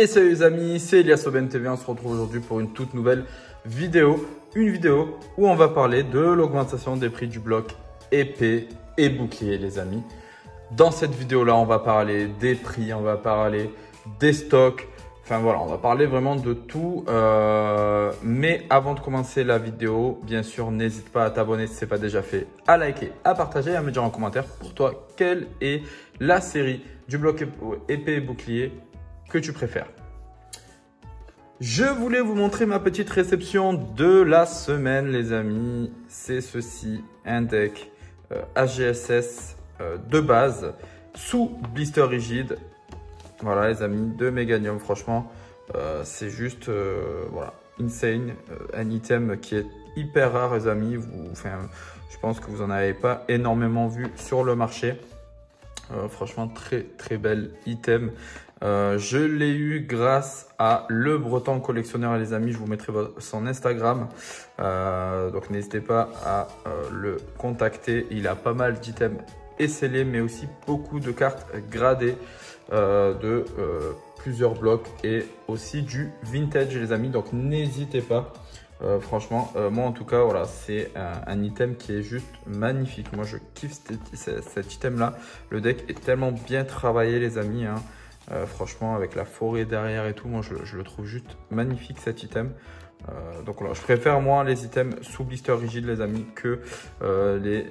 Et salut les amis, c'est Elias Aubaine TV, on se retrouve aujourd'hui pour une toute nouvelle vidéo. Une vidéo où on va parler de l'augmentation des prix du bloc épée et bouclier les amis. Dans cette vidéo là, on va parler des prix, on va parler des stocks. Enfin voilà, on va parler vraiment de tout. Mais avant de commencer la vidéo, bien sûr, n'hésite pas à t'abonner si ce n'est pas déjà fait, à liker, à partager et à me dire en commentaire pour toi quelle est la série du bloc épée et bouclier que tu préfères. Je voulais vous montrer ma petite réception de la semaine les amis. C'est ceci, un deck AGSS de base sous blister rigide. Voilà les amis, de Meganium, franchement c'est juste voilà, insane, un item qui est hyper rare les amis. Je pense que vous n'en avez pas énormément vu sur le marché. Franchement très bel item. Je l'ai eu grâce à Le Breton Collectionneur les amis, je vous mettrai son Instagram, donc n'hésitez pas à le contacter. Il a pas mal d'items esselés mais aussi beaucoup de cartes gradées de plusieurs blocs et aussi du vintage les amis, donc n'hésitez pas. Franchement, moi en tout cas, voilà, c'est un item qui est juste magnifique. Moi, je kiffe cet item là. Le deck est tellement bien travaillé, les amis. Hein. Franchement, avec la forêt derrière et tout, moi, je le trouve juste magnifique cet item. Donc voilà, je préfère moi les items sous blister rigide, les amis, que les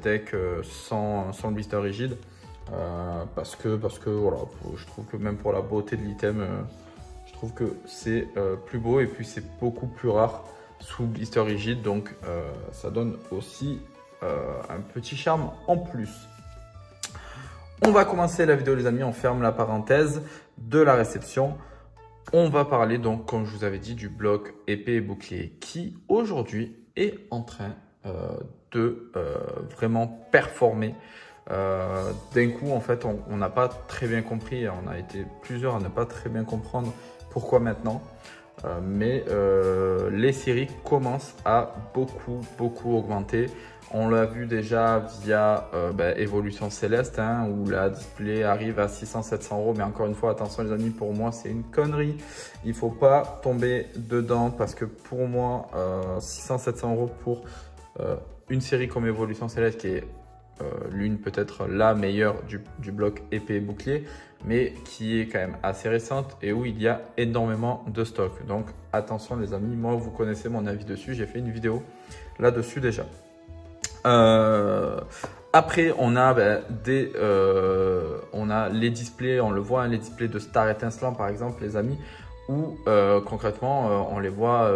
decks sans blister rigide. Parce que voilà, je trouve que même pour la beauté de l'item, je trouve que c'est plus beau et puis c'est beaucoup plus rare sous blister rigide, donc ça donne aussi un petit charme en plus. On va commencer la vidéo les amis, on ferme la parenthèse de la réception. On va parler donc, comme je vous avais dit, du bloc épée et bouclier qui aujourd'hui est en train de vraiment performer. D'un coup en fait on n'a pas très bien compris, on a été plusieurs à ne pas très bien comprendre pourquoi maintenant, mais les séries commencent à beaucoup augmenter. On l'a vu déjà via Évolution Céleste, hein, où la display arrive à 600-700 €, mais encore une fois attention les amis, pour moi c'est une connerie, il ne faut pas tomber dedans parce que pour moi 600-700 € pour une série comme Évolution Céleste qui est l'une peut-être la meilleure du bloc épée et bouclier, mais qui est quand même assez récente et où il y a énormément de stock. Donc attention les amis, moi vous connaissez mon avis dessus, j'ai fait une vidéo là-dessus déjà. Après on a on a les displays, on le voit, hein, les displays de Star Étincelant par exemple les amis, où concrètement on les voit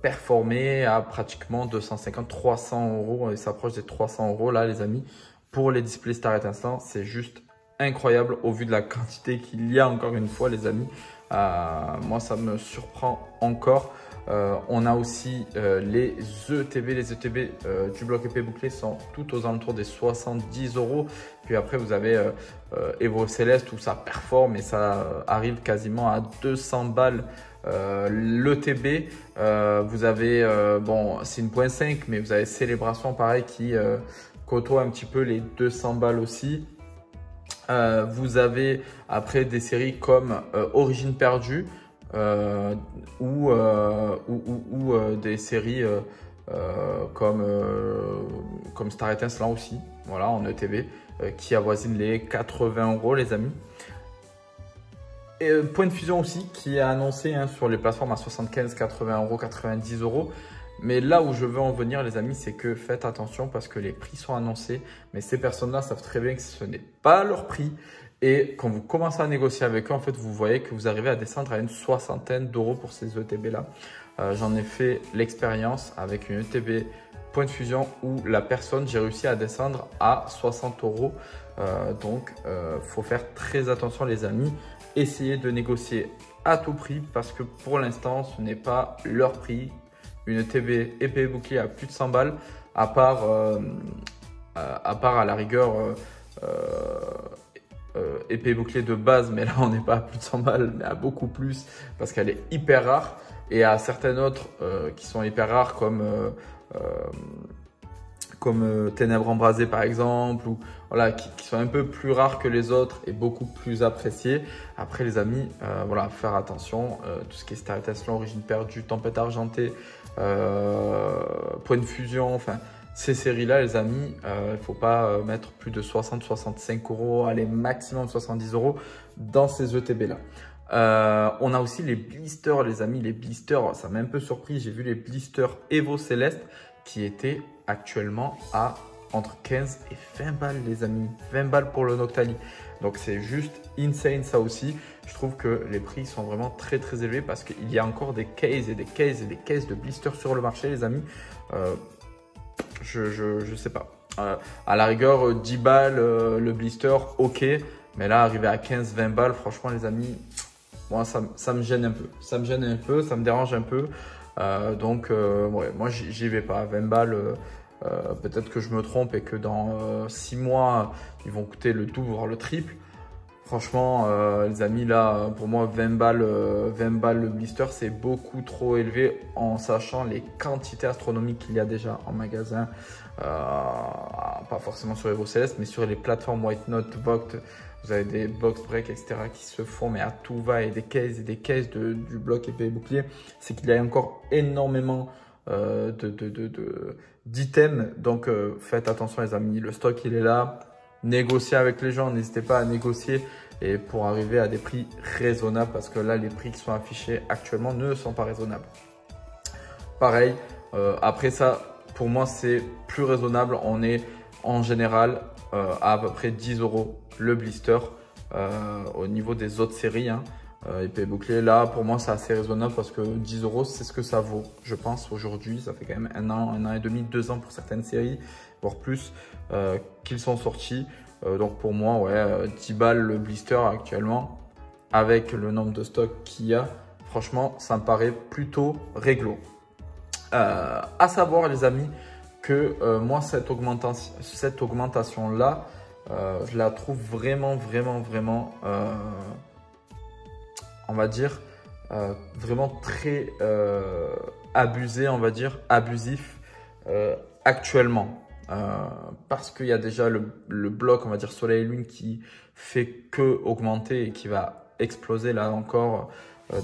performer à pratiquement 250-300 €. Il s'approche des 300 € là les amis pour les displays Star Étincelant. C'est juste incroyable au vu de la quantité qu'il y a, encore une fois les amis. Moi ça me surprend encore. On a aussi les ETB. Les ETB du bloc épée bouclier sont tout aux alentours des 70 €. Puis après vous avez Evo Céleste où ça performe et ça arrive quasiment à 200 balles. L'ETB, vous avez, bon c'est une 1.5 mais vous avez Célébration pareil qui côtoie un petit peu les 200 balles aussi. Vous avez après des séries comme Origine Perdue ou des séries comme Star Étincelant aussi, voilà, en ETB qui avoisine les 80 € les amis. Et Point de Fusion aussi qui a annoncé hein, sur les plateformes à 75, 80 €, 90 €. Mais là où je veux en venir les amis, c'est que faites attention parce que les prix sont annoncés. Mais ces personnes-là savent très bien que ce n'est pas leur prix. Et quand vous commencez à négocier avec eux, en fait, vous voyez que vous arrivez à descendre à une soixantaine d'euros pour ces ETB-là. J'en ai fait l'expérience avec une ETB Point de Fusion où la personne, j'ai réussi à descendre à 60 €. Donc, faut faire très attention les amis. Essayez de négocier à tout prix parce que pour l'instant, ce n'est pas leur prix. Une ETB épée et bouclier à plus de 100 balles, à part à la rigueur épée et bouclier de base, mais là on n'est pas à plus de 100 balles, mais à beaucoup plus parce qu'elle est hyper rare. Et à certaines autres qui sont hyper rares comme comme Ténèbres embrasées par exemple, ou voilà, qui sont un peu plus rares que les autres et beaucoup plus appréciés. Après les amis, voilà, faire attention, tout ce qui est Star Tesla, Origine perdue, Tempête argentée, Point de fusion, enfin ces séries-là les amis, il ne faut pas mettre plus de 60-65 €, allez maximum 70 € dans ces ETB-là. On a aussi les blisters les amis, les blisters, ça m'a un peu surpris, j'ai vu les blisters Evo Céleste qui étaient actuellement à entre 15 et 20 balles les amis, 20 balles pour le Noctali. Donc c'est juste insane ça aussi. Je trouve que les prix sont vraiment très très élevés parce qu'il y a encore des cases et des cases et des cases de blisters sur le marché les amis. Je sais pas. À la rigueur 10 balles le blister, ok. Mais là arriver à 15-20 balles, franchement les amis, moi ça me gêne un peu. Ça me gêne un peu, ça me dérange un peu. Ouais, moi j'y vais pas. 20 balles, peut-être que je me trompe et que dans 6 mois, ils vont coûter le double, voire le triple. Franchement, les amis, là, pour moi, 20 balles le blister, c'est beaucoup trop élevé en sachant les quantités astronomiques qu'il y a déjà en magasin. Pas forcément sur Evo Céleste, mais sur les plateformes White Note, Vogt. Vous avez des box break, etc. qui se font, mais à tout va, et des cases du bloc épée et bouclier. C'est qu'il y a encore énormément d'items. Donc, faites attention les amis. Le stock, il est là. Négociez avec les gens. N'hésitez pas à négocier et pour arriver à des prix raisonnables parce que là, les prix qui sont affichés actuellement ne sont pas raisonnables. Pareil, après ça, pour moi, c'est plus raisonnable. On est en général à peu près 10 € le blister au niveau des autres séries. Hein. Épée et bouclier, là, pour moi, c'est assez raisonnable parce que 10 €, c'est ce que ça vaut, je pense, aujourd'hui. Ça fait quand même un an et demi, 2 ans pour certaines séries, voire plus, qu'ils sont sortis. Donc pour moi, ouais, 10 balles le blister actuellement, avec le nombre de stocks qu'il y a, franchement, ça me paraît plutôt réglo. À savoir, les amis, que moi, cette augmentation-là, je la trouve vraiment, on va dire, vraiment très abusée, on va dire, abusif actuellement. Parce qu'il y a déjà le bloc, on va dire, Soleil-Lune qui fait que augmenter et qui va exploser là encore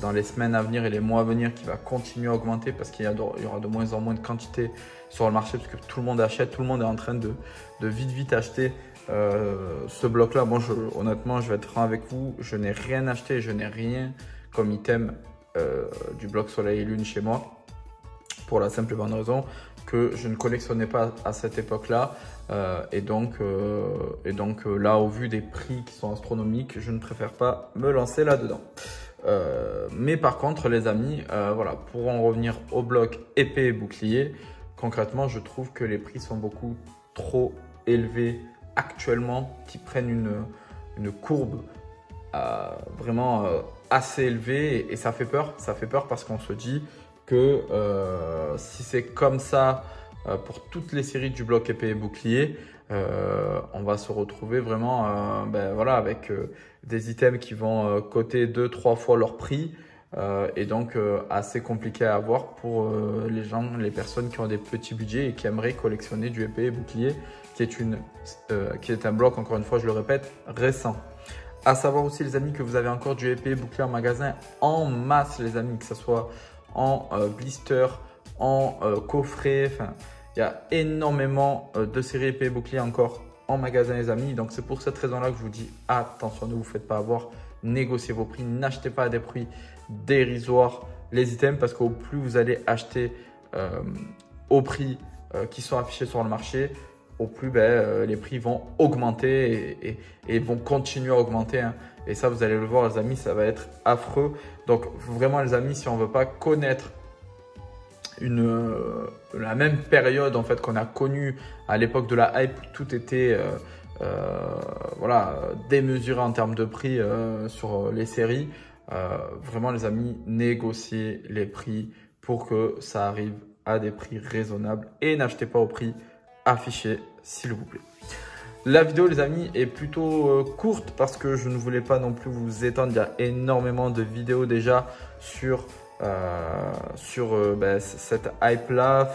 dans les semaines à venir et les mois à venir, qui va continuer à augmenter parce qu'il y aura de moins en moins de quantité sur le marché parce que tout le monde achète, tout le monde est en train de vite acheter ce bloc là. Moi honnêtement je vais être franc avec vous, je n'ai rien acheté, je n'ai rien comme item du bloc Soleil et Lune chez moi pour la simple et bonne raison que je ne collectionnais pas à cette époque là et donc là au vu des prix qui sont astronomiques, je ne préfère pas me lancer là dedans. Mais par contre les amis, voilà, pour en revenir au bloc épée et bouclier, concrètement je trouve que les prix sont beaucoup trop élevés actuellement, qui prennent une courbe vraiment assez élevée et ça fait peur parce qu'on se dit que si c'est comme ça pour toutes les séries du bloc épée et bouclier, on va se retrouver vraiment voilà, avec des items qui vont coter 2-3 fois leur prix et donc assez compliqué à avoir pour les personnes qui ont des petits budgets et qui aimeraient collectionner du épée et bouclier, qui est un bloc, encore une fois je le répète, récent. À savoir aussi les amis que vous avez encore du épée et bouclier en magasin en masse les amis, que ce soit en blister, en coffret, enfin il y a énormément de séries épée et bouclier encore en magasin les amis. Donc c'est pour cette raison là que je vous dis attention, ne vous faites pas avoir, négociez vos prix, n'achetez pas à des prix dérisoires les items parce qu'au plus vous allez acheter au prix qui sont affichés sur le marché, au plus les prix vont augmenter et vont continuer à augmenter. Hein. Et ça, vous allez le voir les amis, ça va être affreux. Donc vraiment les amis, si on ne veut pas connaître la même période en fait qu'on a connue à l'époque de la hype, tout était voilà, démesuré en termes de prix sur les séries, vraiment les amis, négociez les prix pour que ça arrive à des prix raisonnables et n'achetez pas au prix affiché s'il vous plaît. La vidéo les amis est plutôt courte parce que je ne voulais pas non plus vous étendre. Il y a énormément de vidéos déjà sur cette hype-là,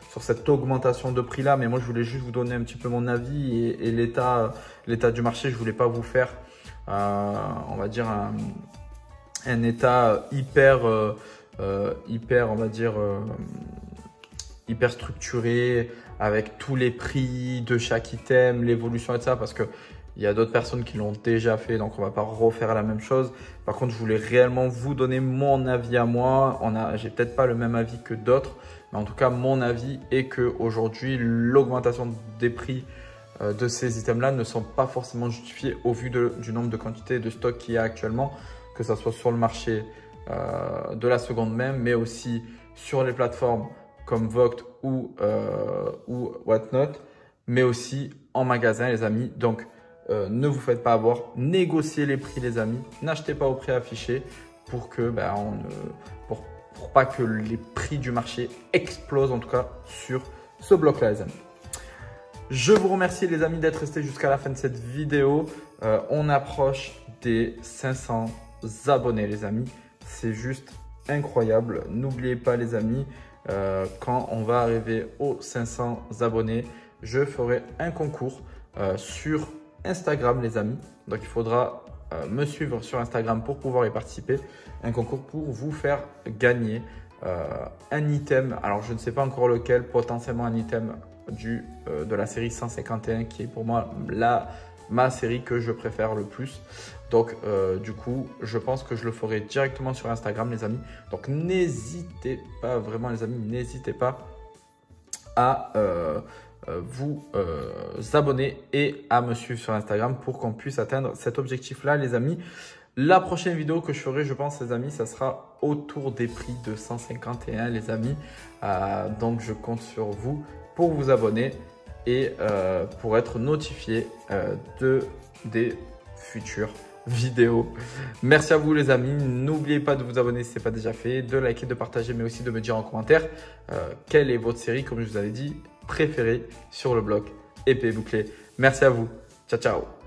sur cette augmentation de prix-là. Mais moi, je voulais juste vous donner un petit peu mon avis et l'état du marché. Je voulais pas vous faire, on va dire, un état hyper, on va dire, hyper structuré avec tous les prix de chaque item, l'évolution et ça, parce que il y a d'autres personnes qui l'ont déjà fait, donc on va pas refaire la même chose. Par contre, je voulais réellement vous donner mon avis à moi. J'ai peut-être pas le même avis que d'autres, mais en tout cas, mon avis est que aujourd'hui, l'augmentation des prix de ces items-là ne sont pas forcément justifiés au vu du nombre de quantités de stock qu'il y a actuellement, que ce soit sur le marché de la seconde main, mais aussi sur les plateformes comme Vogt ou Whatnot, mais aussi en magasin, les amis. Donc, ne vous faites pas avoir, négociez les prix, les amis. N'achetez pas au prix affiché pour que, pour pas que les prix du marché explosent, en tout cas sur ce bloc-là, les amis. Je vous remercie, les amis, d'être restés jusqu'à la fin de cette vidéo. On approche des 500 abonnés, les amis. C'est juste incroyable. N'oubliez pas, les amis, quand on va arriver aux 500 abonnés, je ferai un concours sur Instagram, les amis. Donc, il faudra me suivre sur Instagram pour pouvoir y participer. Un concours pour vous faire gagner un item. Alors, je ne sais pas encore lequel, potentiellement un item de la série 151 qui est pour moi ma série que je préfère le plus. Donc, du coup, je pense que je le ferai directement sur Instagram, les amis. Donc, n'hésitez pas, vraiment, les amis, n'hésitez pas à vous abonner et à me suivre sur Instagram pour qu'on puisse atteindre cet objectif-là, les amis. La prochaine vidéo que je ferai, je pense, les amis, ça sera autour des prix de 151, les amis. Donc, je compte sur vous pour vous abonner et pour être notifié des futures vidéos. Merci à vous, les amis. N'oubliez pas de vous abonner si ce n'est pas déjà fait, de liker, de partager, mais aussi de me dire en commentaire quelle est votre série, comme je vous avais dit, préférée sur le blog épée bouclée. Merci à vous. Ciao, ciao.